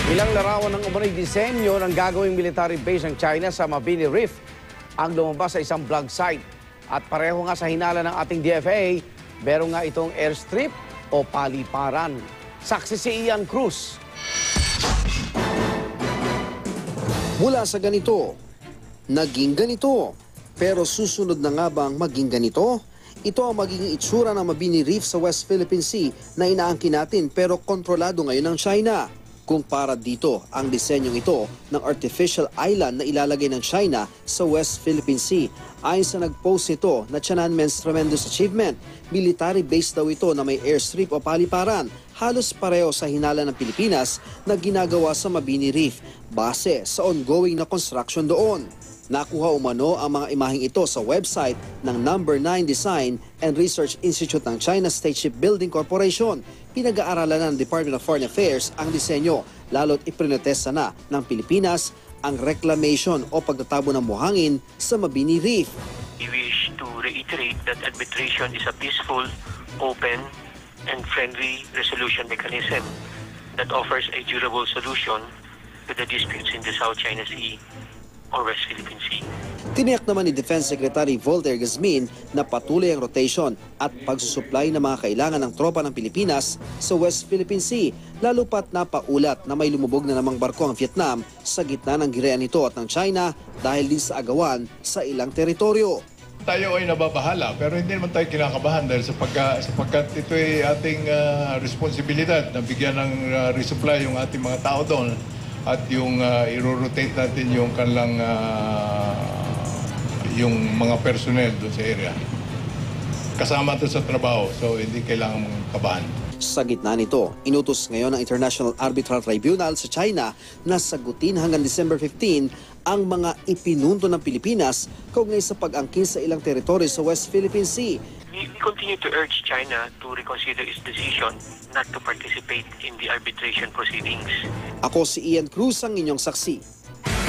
Ilang larawan ng umano'y disenyo ng gagawing military base ng China sa Mabini Reef ang lumabas sa isang blog site. At pareho nga sa hinala ng ating DFA, meron nga itong airstrip o paliparan. Saksi si Ian Cruz. Mula sa ganito, naging ganito. Pero susunod na nga bang maging ganito? Ito ang magiging itsura ng Mabini Reef sa West Philippine Sea na inaangkin natin pero kontrolado ngayon ng China. Kung para dito ang disenyong ito ng artificial island na ilalagay ng China sa West Philippine Sea. Ayon sa nag-post nito na Tiananmen's tremendous achievement, military base daw ito na may airstrip o paliparan, halos pareho sa hinala ng Pilipinas na ginagawa sa Mabini Reef base sa ongoing na construction doon. Nakuha umano ang mga imaheng ito sa website ng No. 9 Design and Research Institute ng China State Shipbuilding Corporation. Pinag-aaralan ng Department of Foreign Affairs ang disenyo, lalo't iprinotesta na ng Pilipinas ang reclamation o pagtatabo ng buhangin sa Mabini Reef. We wish to reiterate that arbitration is a peaceful, open, and friendly resolution mechanism that offers a durable solution to the disputes in the South China Sea or West Philippine Sea. Tiniyak naman ni Defense Secretary Voltaire Gazmin na patuloy ang rotation at pagsusupply ng mga kailangan ng tropa ng Pilipinas sa West Philippine Sea, lalo pat napaulat na may lumubog na namang barko ang Vietnam sa gitna ng girean nito at ng China dahil din sa agawan sa ilang teritoryo. Tayo ay nababahala pero hindi naman tayo kinakabahan dahil sapagkat ito ay ating responsibilidad na bigyan ng resupply yung ating mga tao doon at yung i-rotate natin yung kanilang yung mga personnel doon sa area. Kasama ito sa trabaho, so hindi kailangan mong kabahan. Sa gitna nito, inutos ngayon ng International Arbitral Tribunal sa China na sagutin hanggang December 15 ang mga ipinunto ng Pilipinas kaugnay sa pag-angkin sa ilang teritoryo sa West Philippine Sea. We continue to urge China to reconsider its decision not to participate in the arbitration proceedings. Ako si Ian Cruz, ang inyong saksi.